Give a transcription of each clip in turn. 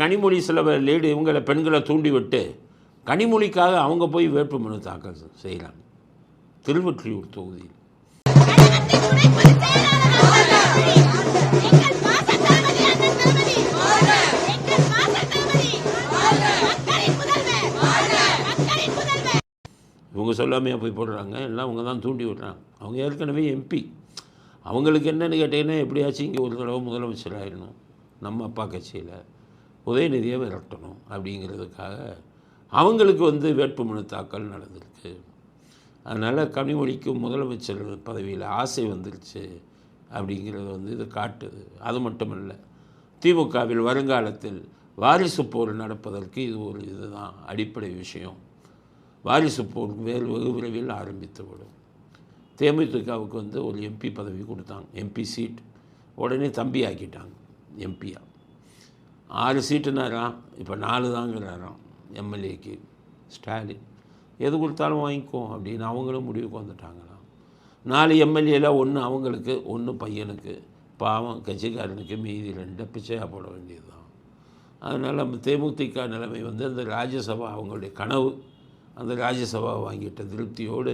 கனிமொழி சில லேடி இவங்களை பெண்களை தூண்டி விட்டு கனிமொழிக்காக அவங்க போய் வேட்புமனு தாக்கல் செய்கிறாங்க திருவொற்றியூர் தொகுதியில். இவங்க சொல்லாமையாக போய் போடுறாங்க, எல்லாம் அவங்க தான் தூண்டி விடுறாங்க. அவங்க ஏற்கனவே எம்பி. அவங்களுக்கு என்னென்னு கேட்டிங்கன்னா, எப்படியாச்சும் இங்கே ஒரு தடவை முதலமைச்சர் ஆகிடணும், நம்ம அப்பா கட்சியில் உதயநிதியை விரட்டணும் அப்படிங்கிறதுக்காக அவங்களுக்கு வேட்புமனு தாக்கல் நடந்திருக்கு. அதனால் கனிமொழிக்கு முதலமைச்சர் பதவியில் ஆசை வந்துருச்சு அப்படிங்கிறது இது காட்டுது. அது மட்டுமல்ல, திமுகவில் வருங்காலத்தில் வாரிசு போர் நடப்பதற்கு இது ஒரு இதுதான் அடிப்படை விஷயம். வாரிசு போர் வெகு விரைவில் ஆரம்பித்துவிடும். தேமுதிகவுக்கு ஒரு எம்பி பதவி கொடுத்தாங்க, எம்பி சீட். உடனே தம்பி ஆக்கிட்டாங்க எம்பியா. 6 சீட்டுனாராம், இப்போ 4 தாங்கிறாராம் எம்எல்ஏக்கு ஸ்டாலின். எது கொடுத்தாலும் வாங்கிக்கும் அப்படின்னு அவங்களும் முடிவுக்கு வந்துட்டாங்களாம். 4 எம்எல்ஏல 1 அவங்களுக்கு, 1 பையனுக்கு. பாவம் கட்சிக்காரனுக்கு மீதி 2 பிச்சையாக போட வேண்டியது தான். அதனால் நம்ம தேமுதிக நிலைமை அந்த ராஜ்யசபா அவங்களுடைய கனவு. அந்த ராஜ்யசபாவை வாங்கிட்ட திருப்தியோடு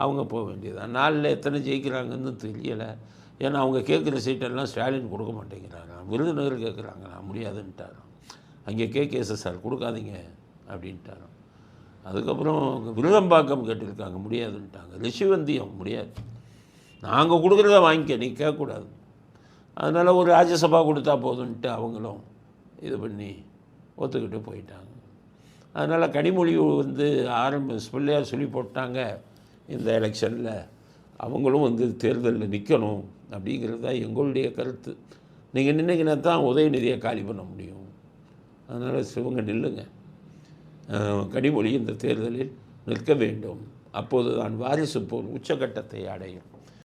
அவங்க போக வேண்டியதான். 4ல் எத்தனை ஜெயிக்கிறாங்கன்னு தெரியலை. ஏன்னா அவங்க கேட்குற சீட்டெல்லாம் ஸ்டாலின் கொடுக்க மாட்டேங்கிறாராம். விருதுநகர் கேட்குறாங்கண்ணா, முடியாதுன்ட்டாராம். அங்கே கேஎஸ்எஸ்ஆர் கொடுக்காதீங்க அப்படின்ட்டாராம். அதுக்கப்புறம் விருதம்பாக்கம் கேட்டிருக்காங்க, முடியாதுன்ட்டாங்க. ரிஷிவந்தியம் முடியாது, நாங்கள் கொடுக்குறத வாங்கிக்க, நீ கேட்கக்கூடாது. அதனால் ஒரு ராஜ்யசபா கொடுத்தா போதுன்ட்டு அவங்களும் இது பண்ணி ஒத்துக்கிட்டு போயிட்டாங்க. அதனால் கனிமொழி பிள்ளையார் சொல்லி போட்டாங்க இந்த எலெக்ஷனில். அவங்களும் தேர்தலில் நிற்கணும் அப்படிங்கிறது தான் எங்களுடைய கருத்து. நீங்கள் நின்னீங்கன்னா தான் உதயநிதியை காலி பண்ண முடியும். அதனால் சிவங்க நில்லுங்க, கனிமொழி இந்த தேர்தலில் நிற்க வேண்டும். அப்போது தான் வாரிசு போர் உச்சகட்டத்தை அடையும்.